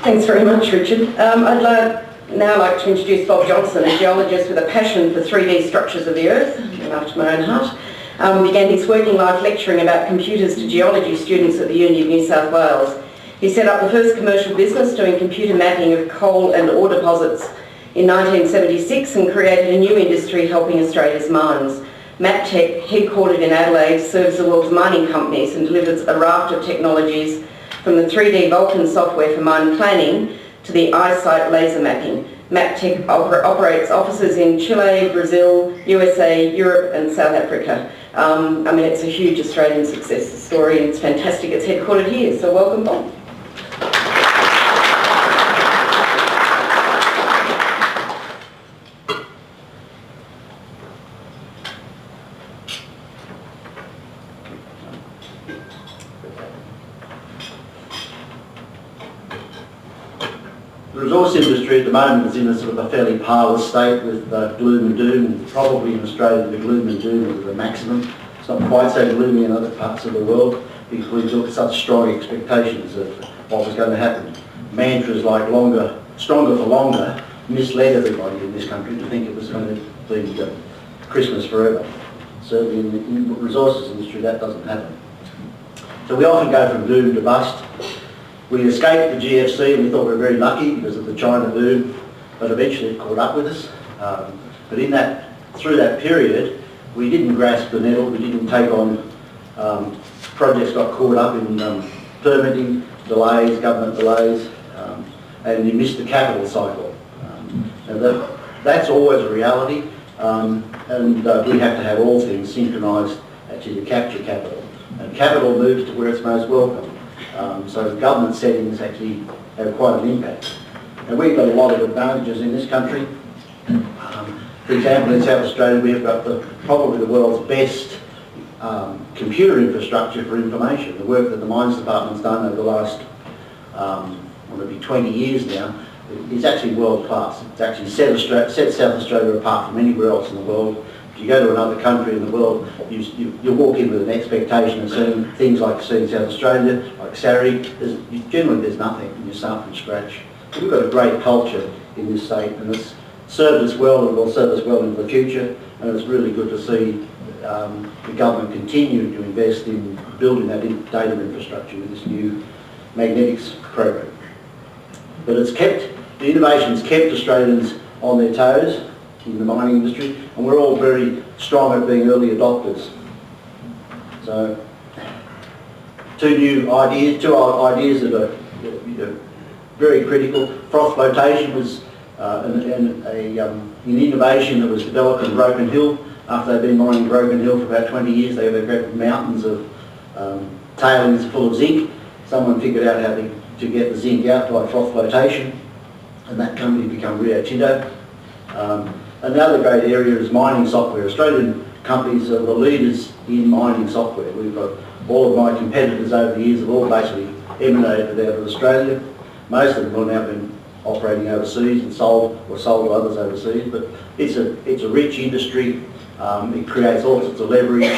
Thanks very much, Richard. I'd now like to introduce Bob Johnson, a geologist with a passion for 3D structures of the Earth, after my own heart. Began his working life lecturing about computers to geology students at the Uni of New South Wales. He set up the first commercial business doing computer mapping of coal and ore deposits in 1976 and created a new industry helping Australia's mines. Maptek, headquartered in Adelaide, serves the world's mining companies and delivers a raft of technologies from the 3D Vulcan software for mine planning to the eyesight laser mapping. Maptek operates offices in Chile, Brazil, USA, Europe and South Africa. It's a huge Australian success story and it's fantastic it's headquartered here, so welcome Bob. The resource industry at the moment is in a sort of a fairly parlous state with gloom and doom. Probably in Australia the gloom and doom is the maximum. It's not quite so gloomy in other parts of the world because we took such strong expectations of what was going to happen. Mantras like stronger for longer misled everybody in this country to think it was going to be Christmas forever. Certainly in the resources industry that doesn't happen. So we often go from boom to bust. We escaped the GFC and we thought we were very lucky because of the China boom, but eventually it caught up with us. But through that period, we didn't grasp the nettle, we didn't take on projects, got caught up in permitting delays, government delays, and you missed the capital cycle. And that's always a reality, and we have to have all things synchronised actually to capture capital. And capital moves to where it's most welcome. So government settings actually have quite an impact. And we've got a lot of advantages in this country. For example, in South Australia we've got probably the world's best computer infrastructure for information. The work that the Mines Department's done over the last, 20 years now, is actually world class. It's actually set South Australia apart from anywhere else in the world. If you go to another country in the world, you walk in with an expectation of seeing things like seeing South Australia, like Surrey. Generally there's nothing, and you start from scratch. But we've got a great culture in this state, and it's served us well and will serve us well into the future, and it's really good to see the government continue to invest in building that data infrastructure with this new magnetics program. But the innovation's kept Australians on their toes in the mining industry, and we're all very strong at being early adopters. So, two ideas that are very critical. Froth flotation was an innovation that was developed in Broken Hill. After they've been mining Broken Hill for about 20 years, they have got mountains of tailings full of zinc. Someone figured out how to get the zinc out by froth flotation, and that company became Rio Tinto. Another great area is mining software. Australian companies are the leaders in mining software. We've got all of my competitors over the years have all basically emanated out of Australia. Most of them have now been operating overseas and sold to others overseas, but it's a rich industry. It creates all sorts of leverage.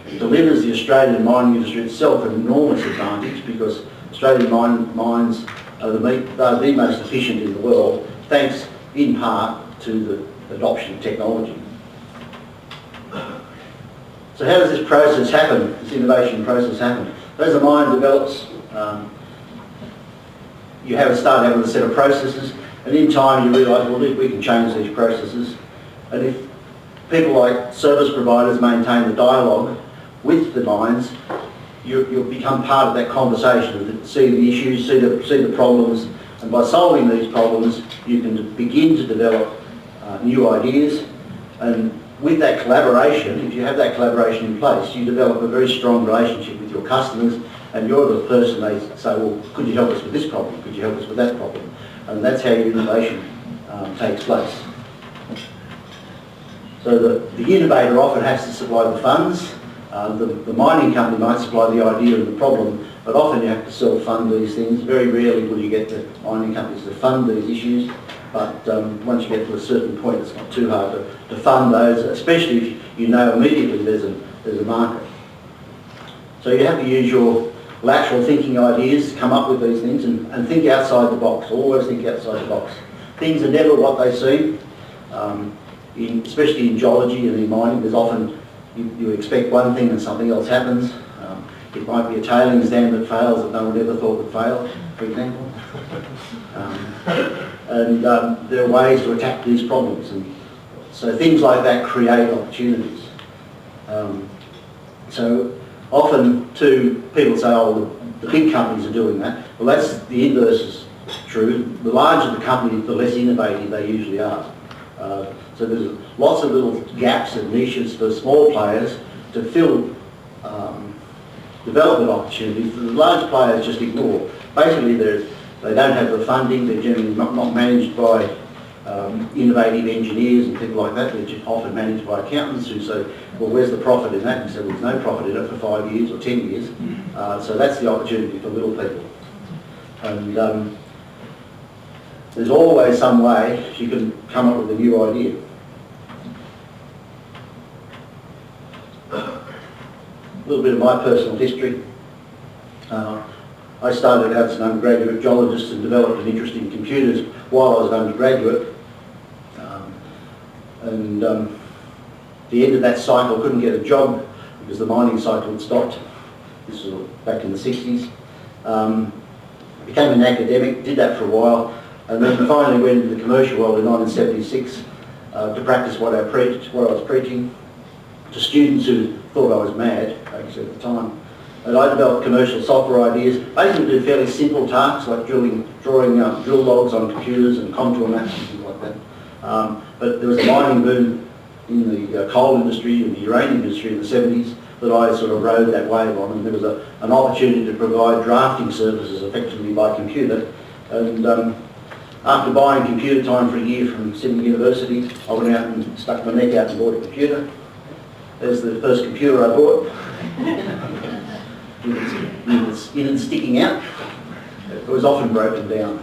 It delivers the Australian mining industry itself an enormous advantage because Australian mines are the most efficient in the world, thanks in part to the adoption of technology. So how does this process happen, this innovation process happen? As a mine develops, you start out with a set of processes, and in time you realise, well, we can change these processes. And if people like service providers maintain the dialogue with the mines, you'll become part of that conversation, see the issues, see the problems, and by solving these problems you can begin to develop new ideas. And with that collaboration, if you have that collaboration in place, you develop a very strong relationship with your customers, and you're the person they say, well, could you help us with this problem? Could you help us with that problem? And that's how your innovation takes place. So the innovator often has to supply the funds. The mining company might supply the idea and the problem, but often you have to self-fund these things. Very rarely will you get the mining companies to fund these issues, but once you get to a certain point, it's not too hard to fund those, especially if you know immediately there's a market. So you have to use lateral thinking ideas, come up with these things and think outside the box. Always think outside the box. Things are never what they seem, especially in geology and in mining. There's often, you expect one thing and something else happens. It might be a tailings dam that fails that no one ever thought would fail, for example. There are ways to attack these problems. And so things like that create opportunities. So often too, people say, oh, the big companies are doing that. Well, that's the inverse is true. The larger the company, the less innovative they usually are. So there's lots of little gaps and niches for small players to fill development opportunities that the large players just ignore. Basically, they don't have the funding, they're generally not managed by innovative engineers and people like that. They're just often managed by accountants who say, well, where's the profit in that? And so there's no profit in it for 5 years or 10 years. So that's the opportunity for little people. And there's always some way you can come up with a new idea. A little bit of my personal history. I started out as an undergraduate geologist and developed an interest in computers while I was an undergraduate. The end of that cycle, couldn't get a job because the mining cycle had stopped. This was back in the 60s. Became an academic, did that for a while, and then finally went into the commercial world in 1976 to practice what I was preaching to students who thought I was mad, actually at the time. And I developed commercial software ideas, basically do fairly simple tasks like drawing drill logs on computers and contour maps and things like that. But there was a mining boom in the coal industry and the uranium industry in the 70s that I sort of rode that wave on, and there was an opportunity to provide drafting services effectively by computer. And after buying computer time for a year from Sydney University, I went out and stuck my neck out and bought a computer. There's the first computer I bought. Units sticking out. It was often broken down.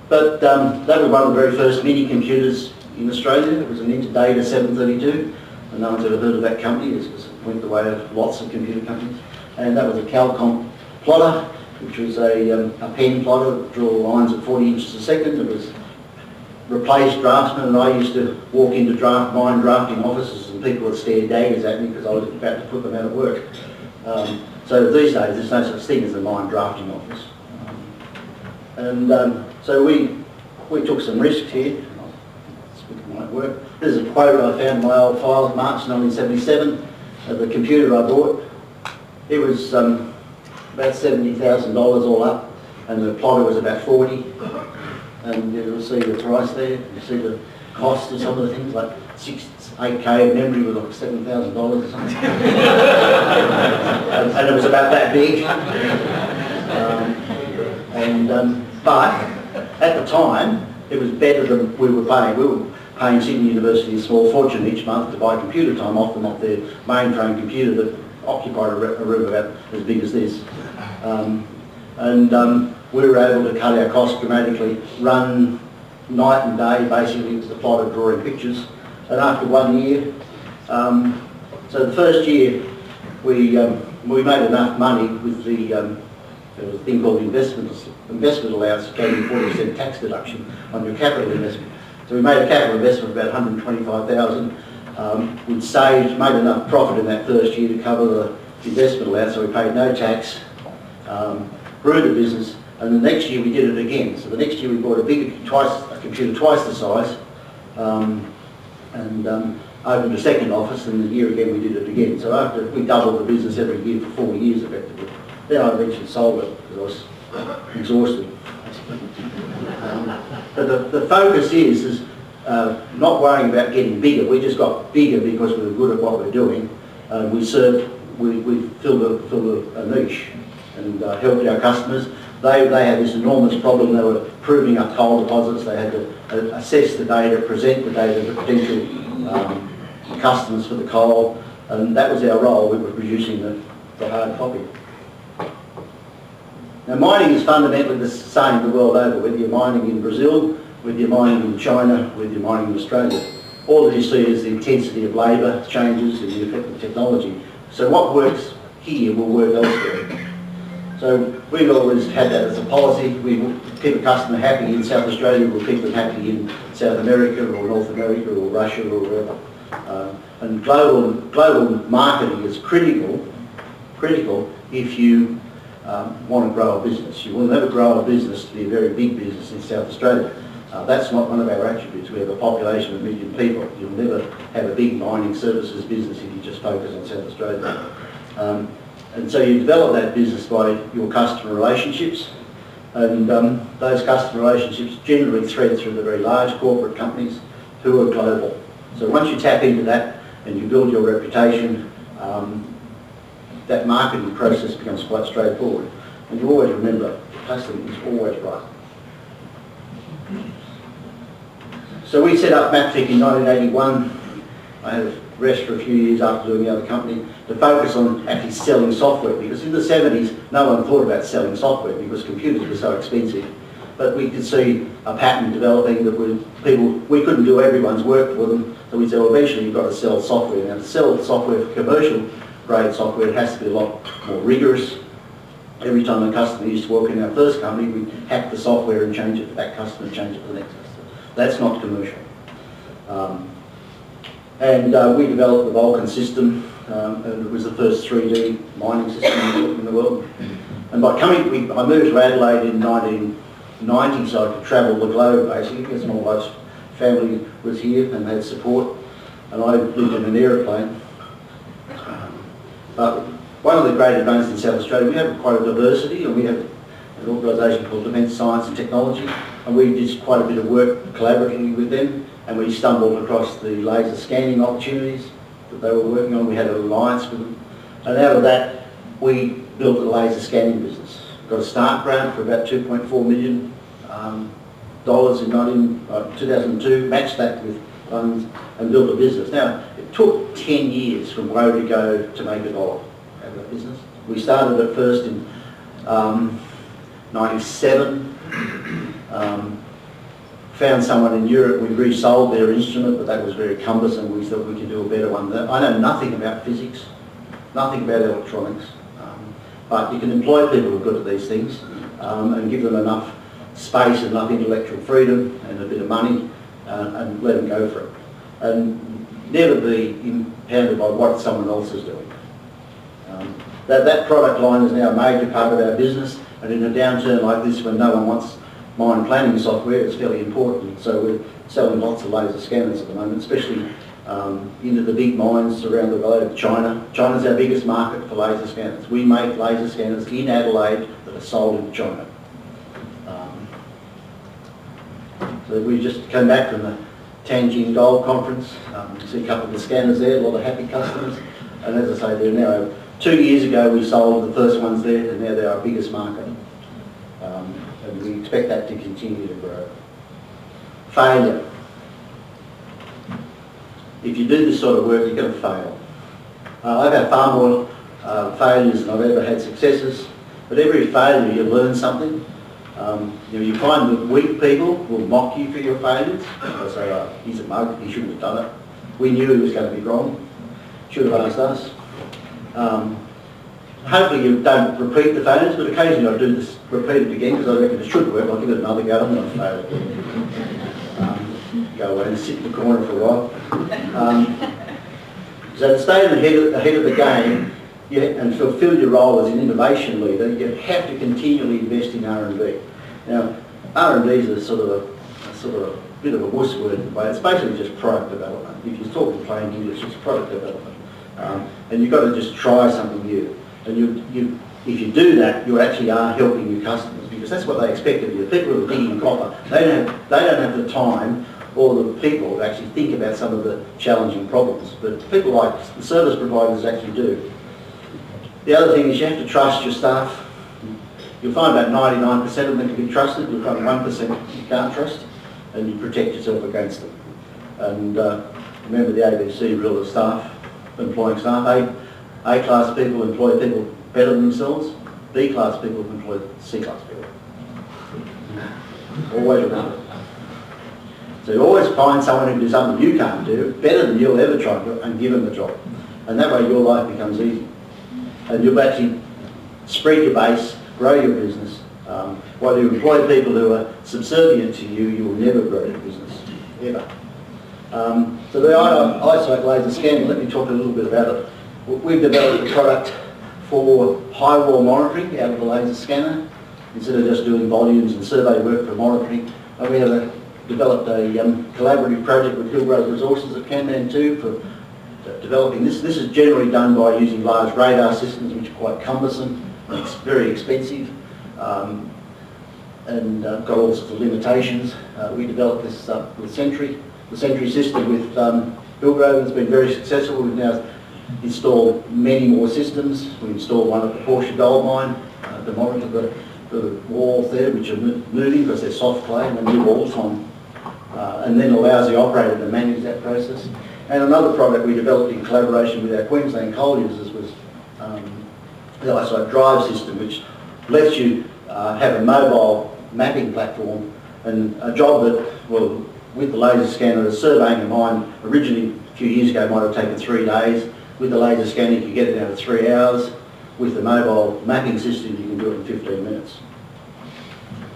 But that was one of the very first mini computers in Australia. It was an Interdata 732, and no one's ever heard of that company. It went the way of lots of computer companies. And that was a Calcom plotter, which was a pen plotter that draw lines at 40 inches a second. It was replaced draftsmen, and I used to walk into mine drafting offices and people would stare daggers at me because I was about to put them out of work. So these days there's no such thing as a mine drafting office. So we took some risks here. Might work. This is a quote I found in my old files, March 1977, of the computer I bought. It was about $70,000 all up, and the plotter was about 40. And you'll see the price there. You see the cost of some of the things, like 8K of memory was like $7,000 or something. And it was about that big. But at the time, it was better than we were paying. We were paying Sydney University a small fortune each month to buy computer time off them, off their mainframe computer that occupied a room about as big as this. We were able to cut our costs dramatically, run night and day basically with the plotter drawing pictures. And after 1 year, so the first year we made enough money with there was a thing called investment allowance that gave you 40% tax deduction on your capital investment. So we made a capital investment of about $125,000. We'd made enough profit in that first year to cover the investment allowance, so we paid no tax, grew the business, and the next year we did it again. So the next year we bought a computer twice the size, and opened a second office, and the year again we did it again. So after we doubled the business every year for 4 years effectively. Then I eventually sold it because I was exhausted. But the focus is not worrying about getting bigger. We just got bigger because we were good at what we're doing. We filled a niche and helped our customers. They had this enormous problem. They were proving up coal deposits. They had to assess the data, present the data to potential customers for the coal, and that was our role. We were producing the hard copy. Now, mining is fundamentally the same the world over, whether you're mining in Brazil, whether you're mining in China, whether you're mining in Australia. All that you see is the intensity of labour changes and the effect of technology. So what works here will work elsewhere. So we've always had that as a policy. We will keep a customer happy in South Australia, we'll keep them happy in South America or North America or Russia or wherever. And global marketing is critical if you want to grow a business. You will never grow a business to be a very big business in South Australia. That's not one of our attributes. We have a population of 1 million people. You'll never have a big mining services business if you just focus on South Australia. And so you develop that business by your customer relationships, and those customer relationships generally thread through the very large corporate companies who are global. So once you tap into that and you build your reputation, that marketing process becomes quite straightforward. And you always remember, the customer is always right. So we set up Maptek in 1981. I had a rest for a few years after doing the other company to focus on actually selling software, because in the 70s no one thought about selling software because computers were so expensive. But we could see a pattern developing that we couldn't do everyone's work for them, so we said, well, eventually you've got to sell software. Now to sell software for commercial grade software, it has to be a lot more rigorous. Every time a customer used to walk in our first company, we'd hack the software and change it for that customer and change it for the next customer. That's not commercial. We developed the Vulcan system, and it was the first 3D mining system in the world. And by I moved to Adelaide in 1990, so I could travel the globe basically, because my wife's family was here and they had support, and I lived in an aeroplane. But one of the great advantages in South Australia, we have quite a diversity, and we have an organisation called Defence Science and Technology, and we did quite a bit of work collaboratively with them, and we stumbled across the laser scanning opportunities that they were working on. We had an alliance with them, and out of that we built a laser scanning business. Got a start grant for about $2.4 million in 2002, matched that with funds and built a business. Now, it took 10 years from where to go to make $1 out of that business. We started at first in 97, found someone in Europe, we resold their instrument, but that was very cumbersome. We thought we could do a better one. I know nothing about physics, nothing about electronics, but you can employ people who are good at these things and give them enough space, enough intellectual freedom and a bit of money and let them go for it. And never be impounded by what someone else is doing. That product line is now a major part of our business, and in a downturn like this when no one wants mine planning software, it's fairly important. So we're selling lots of laser scanners at the moment, especially into the big mines around the globe. China. China's our biggest market for laser scanners. We make laser scanners in Adelaide that are sold into China. So we just came back from the Tianjin Gold Conference. You see a couple of the scanners there, a lot of happy customers. And as I say, they're now, 2 years ago we sold the first ones there, and now they're our biggest market. And we expect that to continue to grow. Failure. If you do this sort of work, you're going to fail. I've had far more failures than I've ever had successes, but every failure you learn something. You find that weak people will mock you for your failures. They'll say, he's a mug, he shouldn't have done it. We knew he was going to be wrong. Should have asked us. Hopefully you don't repeat the failures, but occasionally I do this, repeat it again, because I reckon it should work. I'll give it another go, I'm going to fail it. Go away and sit in the corner for a while. So to stay ahead of the game and fulfil your role as an innovation leader, you have to continually invest in R&D. Now, R&D is a sort of a bit of a wuss word in a way. It's basically just product development. If you're talking plain English, it's product development. And you've got to just try something new. And if you do that, you actually are helping your customers, because that's what they expect of you. The people who are digging copper, they don't have the time or the people to actually think about some of the challenging problems. But people like the service providers actually do. The other thing is you have to trust your staff. You'll find about 99% of them can be trusted. You'll find 1% you can't trust, and you protect yourself against them. And remember the ABC rule of staff, employing staff. A-class people employ people better than themselves. B-class people employ C-class people. Always remember. So you always find someone who can do something you can't do better than you'll ever try to do, and give them the job. And that way your life becomes easy. and you'll actually spread your base, grow your business. While you employ people who are subservient to you, you will never grow your business, ever. So the eyesight laser scanning, let me talk a little bit about it. We've developed a product for Highwall monitoring out of the laser scanner, instead of just doing volumes and survey work for monitoring. And we have developed a collaborative project with Hillgrove Resources at Kanmantoo for developing this. This is generally done by using large radar systems, which are quite cumbersome, and it's very expensive, and got all sorts of limitations. We developed this with Sentry. The Sentry system with Hillgrove has been very successful. We've now installed many more systems. We installed one at the Porsche gold mine to monitor the walls there, which are moving because they're soft clay and they move all the time, and then allows the operator to manage that process. And another product we developed in collaboration with our Queensland coal users was the eyesight drive system, which lets you have a mobile mapping platform, and a job that, well, with the laser scanner, surveying a mine originally a few years ago might have taken 3 days. With the laser scanner you can get it down to 3 hours. With the mobile mapping system you can do it in 15 minutes.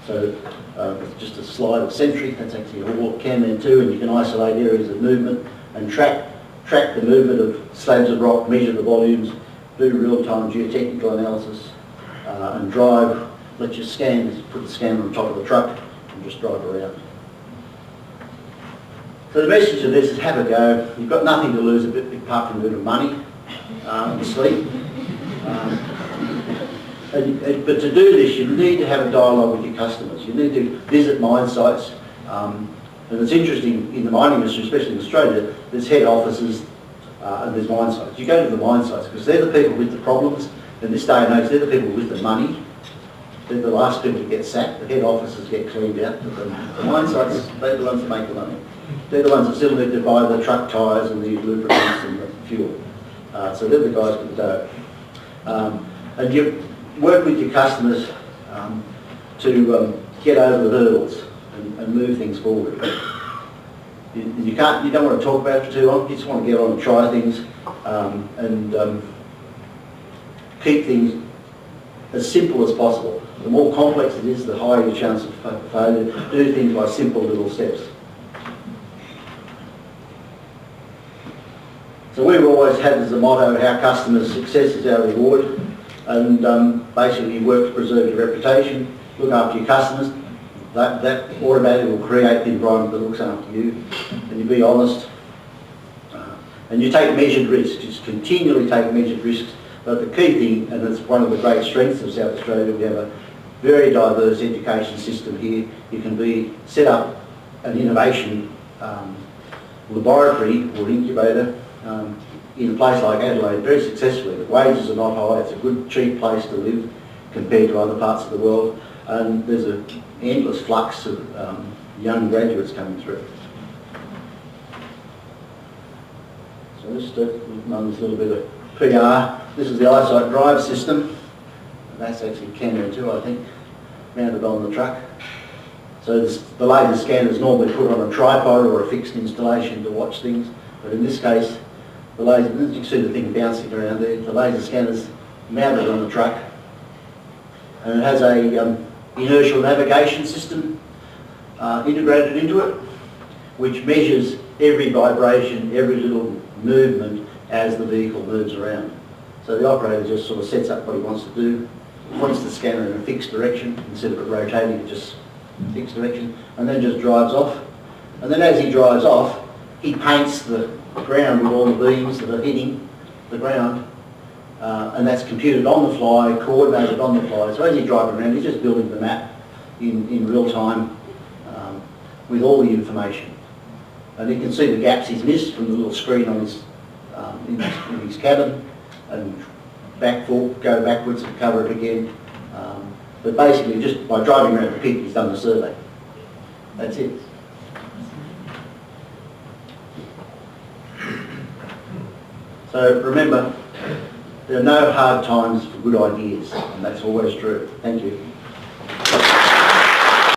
So it's just a slide of Sentry, that's actually a walk Kanmantoo, and you can isolate areas of movement and track the movement of slabs of rock, measure the volumes, do real-time geotechnical analysis, and drive, let you scan, put the scanner on top of the truck and just drive around. So the message of this is have a go. You've got nothing to lose apart from a bit of money and sleep. But to do this, you need to have a dialogue with your customers. You need to visit mine sites. And it's interesting, in the mining industry, especially in Australia, there's head offices and there's mine sites. You go to the mine sites because they're the people with the problems. In this day and age, they're the people with the money. They're the last people to get sacked. The head offices get cleaned out. But the mine sites, they're the ones that make the money. They're the ones that still need to buy the truck tyres and the lubricants and the fuel. So they're the guys with the dough. And you work with your customers to get over the hurdles and move things forward. You don't want to talk about it for too long. You just want to get on and try things and keep things as simple as possible. The more complex it is, the higher your chance of failure. Do things by simple little steps. So we've always had as a motto, our customers' success is our reward, and basically you work to preserve your reputation, look after your customers. That automatically will create the environment that looks after you, and you be honest, and you take measured risks. Just continually take measured risks. But the key thing, and it's one of the great strengths of South Australia, we have a very diverse education system here. You can set up an innovation laboratory or incubator in a place like Adelaide very successfully. The wages are not high, it's a good cheap place to live compared to other parts of the world, and there's an endless flux of young graduates coming through. So just run this little bit of PR. This is the eyesight drive system. That's actually Kanmantoo, I think, mounted on the truck. So the laser scanner is normally put on a tripod or a fixed installation to watch things, but in this case, the laser, you can see the thing bouncing around there. The laser scanner is mounted on the truck, and it has a inertial navigation system integrated into it, which measures every vibration, every little movement as the vehicle moves around. So the operator just sort of sets up what he wants to do, points the scanner in a fixed direction instead of it rotating, it just fixed direction, and then just drives off. And then as he drives off, he paints the ground with all the beams that are hitting the ground, and that's computed on the fly, coordinated on the fly. So as he's driving around, he's just building the map in real time with all the information. And you can see the gaps he's missed from the little screen on his in his cabin, and go backwards and cover it again. But basically just by driving around the pit he's done the survey. That's it. So remember, there are no hard times for good ideas, and that's always true. Thank you.